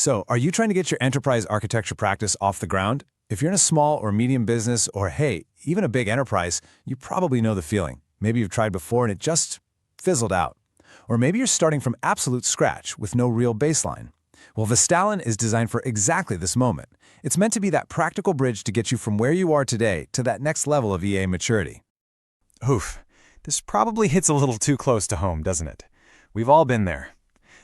So, are you trying to get your enterprise architecture practice off the ground? If you're in a small or medium business, or hey, even a big enterprise, you probably know the feeling. Maybe you've tried before and it just fizzled out. Or maybe you're starting from absolute scratch with no real baseline. Well, Vistalyn is designed for exactly this moment. It's meant to be that practical bridge to get you from where you are today to that next level of EA maturity. Oof, this probably hits a little too close to home, doesn't it? We've all been there.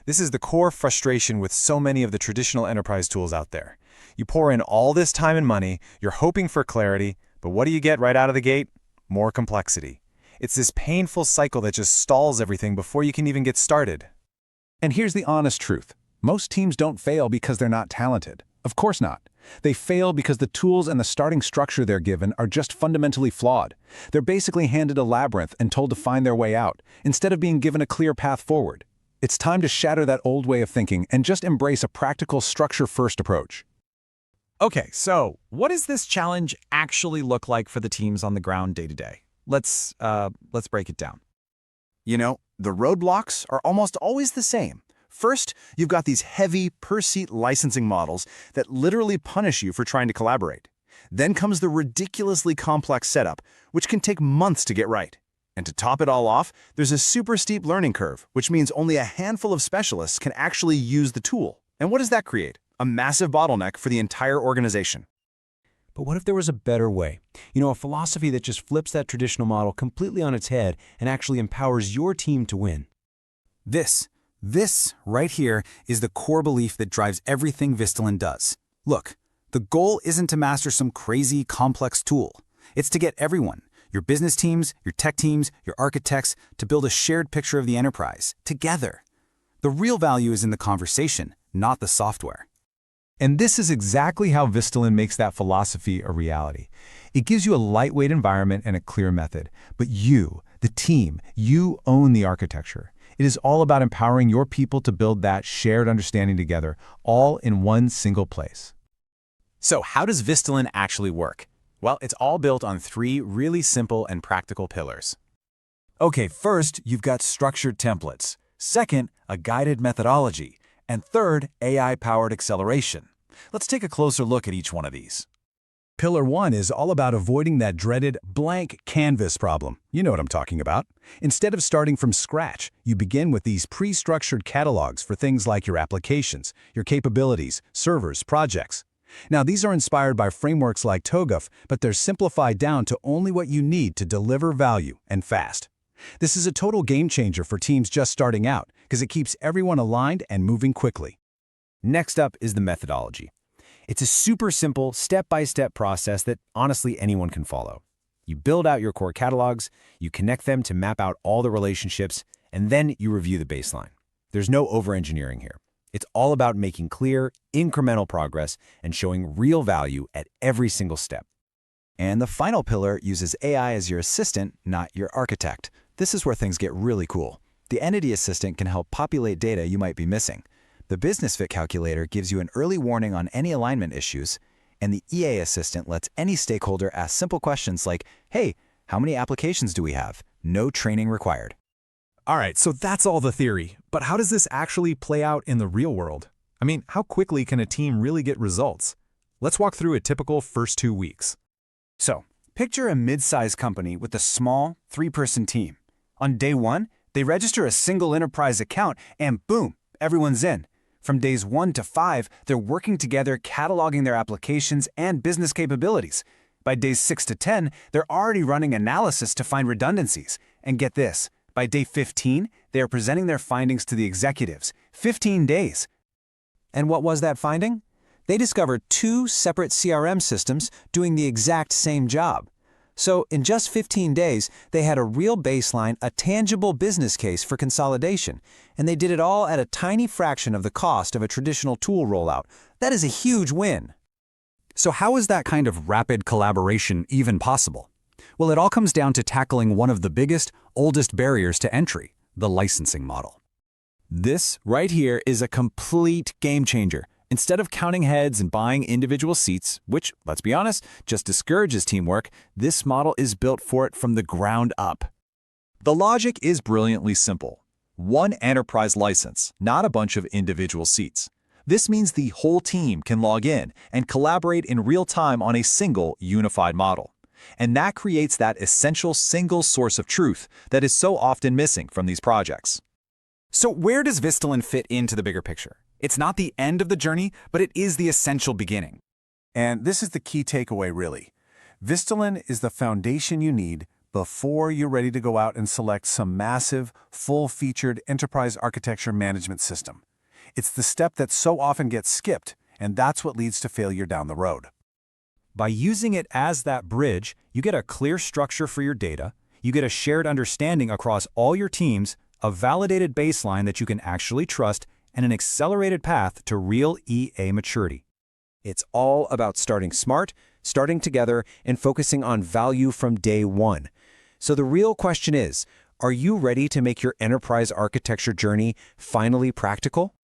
This is the core frustration with so many of the traditional enterprise tools out there. You pour in all this time and money, you're hoping for clarity, but what do you get right out of the gate? More complexity. It's this painful cycle that just stalls everything before you can even get started. And here's the honest truth. Most teams don't fail because they're not talented. Of course not. They fail because the tools and the starting structure they're given are just fundamentally flawed. They're basically handed a labyrinth and told to find their way out, instead of being given a clear path forward. It's time to shatter that old way of thinking and just embrace a practical structure-first approach. Okay, so what does this challenge actually look like for the teams on the ground day to day? Let's break it down. You know, the roadblocks are almost always the same. First, you've got these heavy per-seat licensing models that literally punish you for trying to collaborate. Then comes the ridiculously complex setup, which can take months to get right. And to top it all off, there's a super steep learning curve, which means only a handful of specialists can actually use the tool. And what does that create? A massive bottleneck for the entire organization. But what if there was a better way? You know, a philosophy that just flips that traditional model completely on its head and actually empowers your team to win. This right here is the core belief that drives everything Vistalyn does. Look, the goal isn't to master some crazy, complex tool. It's to get everyone, your business teams, your tech teams, your architects, to build a shared picture of the enterprise, together. The real value is in the conversation, not the software. And this is exactly how Vistalyn makes that philosophy a reality. It gives you a lightweight environment and a clear method. But you, the team, you own the architecture. It is all about empowering your people to build that shared understanding together, all in one single place. So how does Vistalyn actually work? Well, it's all built on 3 really simple and practical pillars. Okay, first, you've got structured templates. Second, a guided methodology. And third, AI-powered acceleration. Let's take a closer look at each one of these. Pillar 1 is all about avoiding that dreaded blank canvas problem. You know what I'm talking about. Instead of starting from scratch, you begin with these pre-structured catalogs for things like your applications, your capabilities, servers, projects. Now, these are inspired by frameworks like TOGAF, but they're simplified down to only what you need to deliver value, and fast. This is a total game changer for teams just starting out, because it keeps everyone aligned and moving quickly. Next up is the methodology. It's a super simple, step-by-step process that honestly anyone can follow. You build out your core catalogs, you connect them to map out all the relationships, and then you review the baseline. There's no over-engineering here. It's all about making clear, incremental progress and showing real value at every single step. And the final pillar uses AI as your assistant, not your architect. This is where things get really cool. The Entity Assistant can help populate data you might be missing. The Business Fit Calculator gives you an early warning on any alignment issues, and the EA Assistant lets any stakeholder ask simple questions like, hey, how many applications do we have? No training required. All right, so that's all the theory. But how does this actually play out in the real world? I mean, how quickly can a team really get results? Let's walk through a typical first 2 weeks. So, picture a mid-sized company with a small 3-person team. On day 1, they register a single enterprise account and boom, everyone's in. From days 1 to 5, they're working together, cataloging their applications and business capabilities. By days 6 to 10, they're already running analysis to find redundancies. And get this, by day 15, they are presenting their findings to the executives. 15 days. And what was that finding? They discovered 2 separate CRM systems doing the exact same job. So in just 15 days, they had a real baseline, a tangible business case for consolidation, and they did it all at a tiny fraction of the cost of a traditional tool rollout. That is a huge win. So how is that kind of rapid collaboration even possible? Well, it all comes down to tackling one of the biggest, oldest barriers to entry, the licensing model. This right here is a complete game changer. Instead of counting heads and buying individual seats, which, let's be honest, just discourages teamwork, this model is built for it from the ground up. The logic is brilliantly simple. One enterprise license, not a bunch of individual seats. This means the whole team can log in and collaborate in real time on a single, unified model. And that creates that essential single source of truth that is so often missing from these projects. So where does Vistalyn fit into the bigger picture? It's not the end of the journey, but it is the essential beginning. And this is the key takeaway, really. Vistalyn is the foundation you need before you're ready to go out and select some massive, full-featured enterprise architecture management system. It's the step that so often gets skipped, and that's what leads to failure down the road. By using it as that bridge, you get a clear structure for your data, you get a shared understanding across all your teams, a validated baseline that you can actually trust, and an accelerated path to real EA maturity. It's all about starting smart, starting together, and focusing on value from day one. So the real question is, are you ready to make your enterprise architecture journey finally practical?